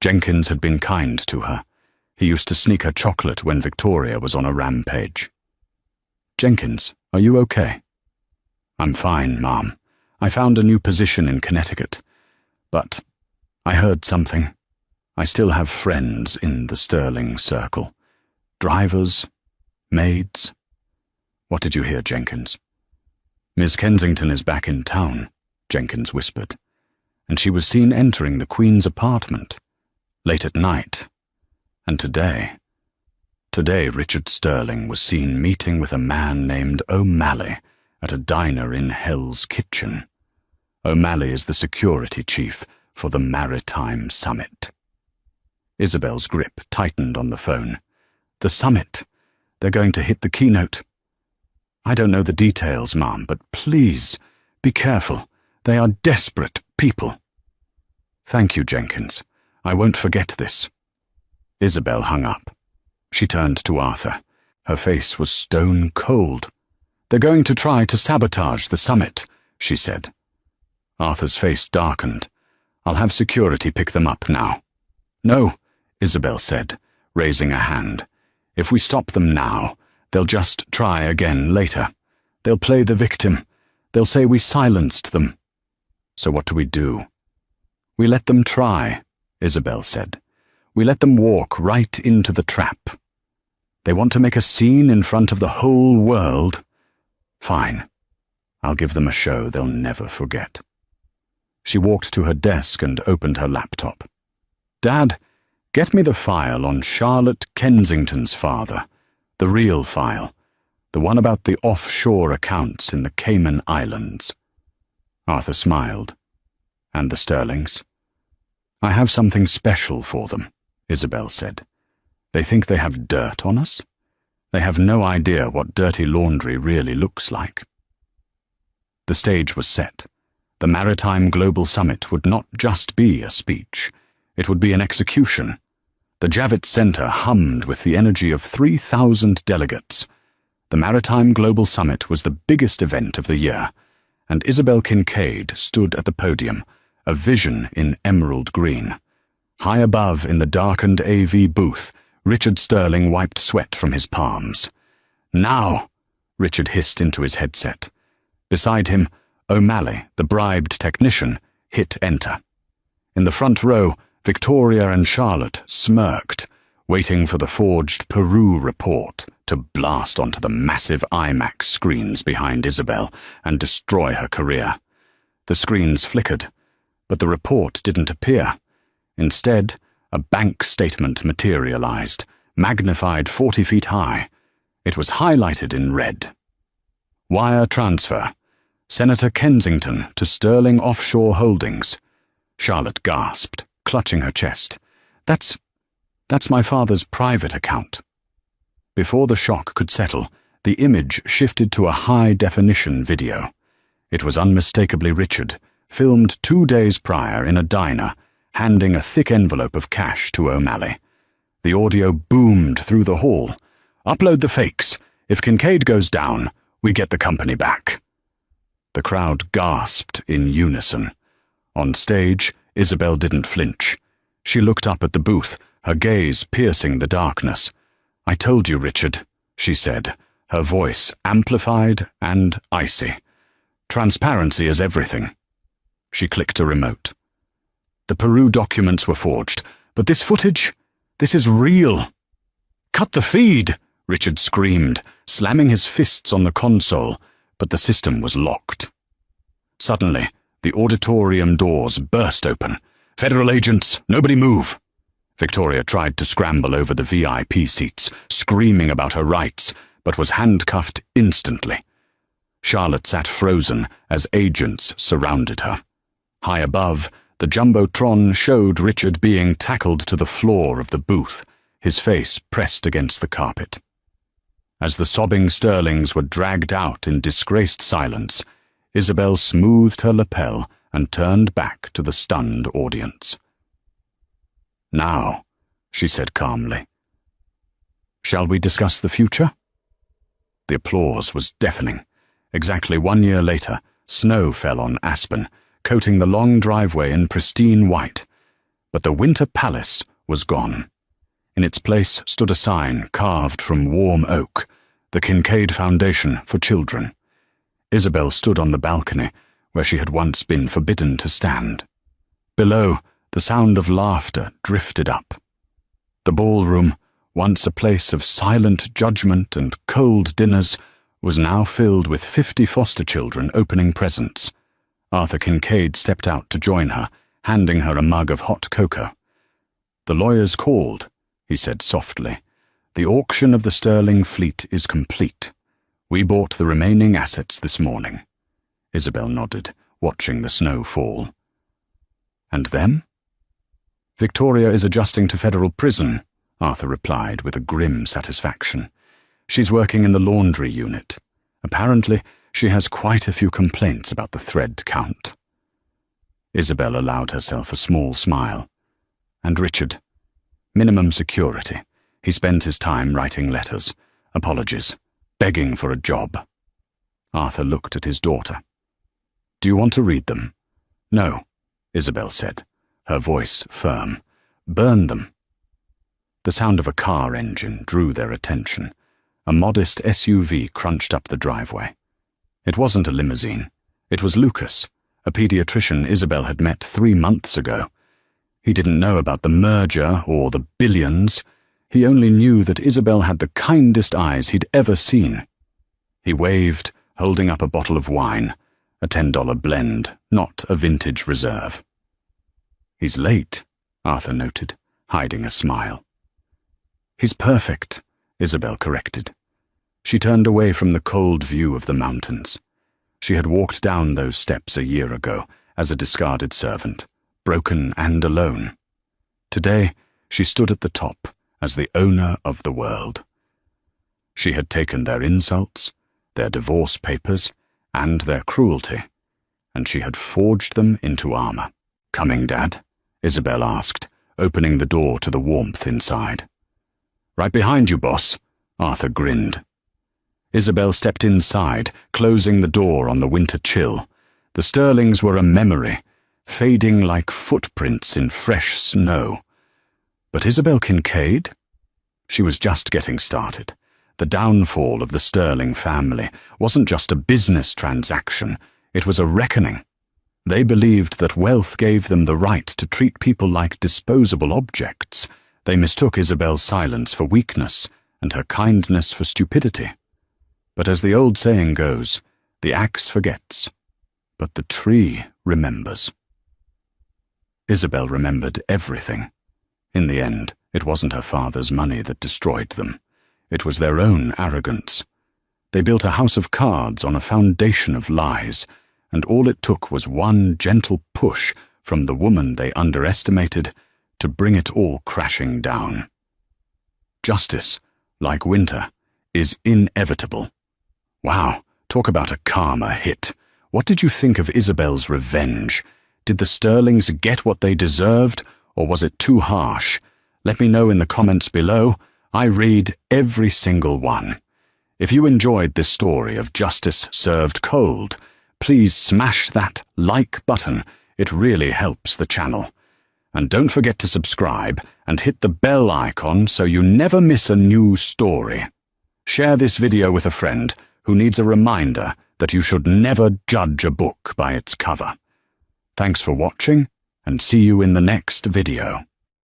Jenkins had been kind to her. He used to sneak her chocolate when Victoria was on a rampage. Jenkins, are you okay? I'm fine, Mom. I found a new position in Connecticut. But I heard something. I still have friends in the Sterling circle. Drivers, maids. What did you hear, Jenkins? Miss Kensington is back in town, Jenkins whispered, and she was seen entering the Queen's apartment, late at night. And today Richard Sterling was seen meeting with a man named O'Malley at a diner in Hell's Kitchen. O'Malley is the security chief for the Maritime Summit. Isabel's grip tightened on the phone. The summit. They're going to hit the keynote. I don't know the details, Mom, but please, be careful. They are desperate people. Thank you, Jenkins. I won't forget this. Isabel hung up. She turned to Arthur. Her face was stone cold. They're going to try to sabotage the summit, she said. Arthur's face darkened. I'll have security pick them up now. No, Isabel said, raising a hand. If we stop them now, They'll just try again later. They'll play the victim. They'll say we silenced them. So what do? We let them try, Isabel said. We let them walk right into the trap. They want to make a scene in front of the whole world. Fine. I'll give them a show they'll never forget. She walked to her desk and opened her laptop. Dad, get me the file on Charlotte Kensington's father, the real file, the one about the offshore accounts in the Cayman Islands. Arthur smiled. And the Sterlings? I have something special for them, Isabel said. They think they have dirt on us? They have no idea what dirty laundry really looks like. The stage was set. The Maritime Global Summit would not just be a speech. It would be an execution. The Javits Center hummed with the energy of 3,000 delegates. The Maritime Global Summit was the biggest event of the year, and Isabel Kincaid stood at the podium, a vision in emerald green. High above in the darkened AV booth, Richard Sterling wiped sweat from his palms. Now, Richard hissed into his headset. Beside him, O'Malley, the bribed technician, hit enter. In the front row, Victoria and Charlotte smirked, waiting for the forged Peru report to blast onto the massive IMAX screens behind Isabel and destroy her career. The screens flickered, but the report didn't appear. Instead, a bank statement materialized, magnified 40 feet high. It was highlighted in red. Wire transfer. Senator Kensington to Sterling Offshore Holdings. Charlotte gasped, clutching her chest. That's my father's private account. Before the shock could settle, the image shifted to a high-definition video. It was unmistakably Richard, filmed 2 days prior in a diner, handing a thick envelope of cash to O'Malley. The audio boomed through the hall. Upload the fakes. If Kincaid goes down, we get the company back. The crowd gasped in unison. On stage, Isabel didn't flinch. She looked up at the booth, her gaze piercing the darkness. I told you, Richard, she said, her voice amplified and icy. Transparency is everything. She clicked a remote. The Peru documents were forged, but this footage, this is real. Cut the feed, Richard screamed, slamming his fists on the console, but the system was locked. Suddenly, the auditorium doors burst open. Federal agents, nobody move. Victoria tried to scramble over the VIP seats, screaming about her rights, but was handcuffed instantly. Charlotte sat frozen as agents surrounded her. High above, the Jumbotron showed Richard being tackled to the floor of the booth, his face pressed against the carpet. As the sobbing Sterlings were dragged out in disgraced silence, Isabel smoothed her lapel and turned back to the stunned audience. Now, she said calmly, shall we discuss the future? The applause was deafening. Exactly 1 year later, snow fell on Aspen, coating the long driveway in pristine white. But the Winter Palace was gone. In its place stood a sign carved from warm oak, the Kincaid Foundation for Children. Isabel stood on the balcony, where she had once been forbidden to stand. Below, the sound of laughter drifted up. The ballroom, once a place of silent judgment and cold dinners, was now filled with 50 foster children opening presents. Arthur Kincaid stepped out to join her, handing her a mug of hot cocoa. The lawyers called, he said softly. The auction of the Sterling fleet is complete. We bought the remaining assets this morning. Isabel nodded, watching the snow fall. And them? Victoria is adjusting to federal prison, Arthur replied with a grim satisfaction. She's working in the laundry unit. Apparently, she has quite a few complaints about the thread count. Isabel allowed herself a small smile. And Richard? Minimum security. He spent his time writing letters, apologies, begging for a job. Arthur looked at his daughter. Do you want to read them? No, Isabel said, her voice firm. Burn them. The sound of a car engine drew their attention. A modest SUV crunched up the driveway. It wasn't a limousine. It was Lucas, a pediatrician Isabel had met 3 months ago. He didn't know about the merger or the billions. He only knew that Isabel had the kindest eyes he'd ever seen. He waved, holding up a bottle of wine, a $10 blend, not a vintage reserve. "He's late," Arthur noted, hiding a smile. "He's perfect," Isabel corrected. She turned away from the cold view of the mountains. She had walked down those steps a year ago as a discarded servant, broken and alone. Today, she stood at the top as the owner of the world. She had taken their insults, their divorce papers, and their cruelty, and she had forged them into armor. "Coming, Dad?" Isabel asked, opening the door to the warmth inside. "Right behind you, boss," Arthur grinned. Isabel stepped inside, closing the door on the winter chill. The Sterlings were a memory, fading like footprints in fresh snow. But Isabel Kincaid? She was just getting started. The downfall of the Sterling family wasn't just a business transaction, it was a reckoning. They believed that wealth gave them the right to treat people like disposable objects. They mistook Isabel's silence for weakness and her kindness for stupidity. But as the old saying goes, the axe forgets, but the tree remembers. Isabel remembered everything. In the end, it wasn't her father's money that destroyed them. It was their own arrogance. They built a house of cards on a foundation of lies, and all it took was one gentle push from the woman they underestimated to bring it all crashing down. Justice, like winter, is inevitable. Wow, talk about a karma hit. What did you think of Isabel's revenge? Did the Sterlings get what they deserved, or was it too harsh? Let me know in the comments below. I read every single one. If you enjoyed this story of justice served cold, please smash that like button. It really helps the channel. And don't forget to subscribe and hit the bell icon so you never miss a new story. Share this video with a friend who needs a reminder that you should never judge a book by its cover. Thanks for watching, and see you in the next video.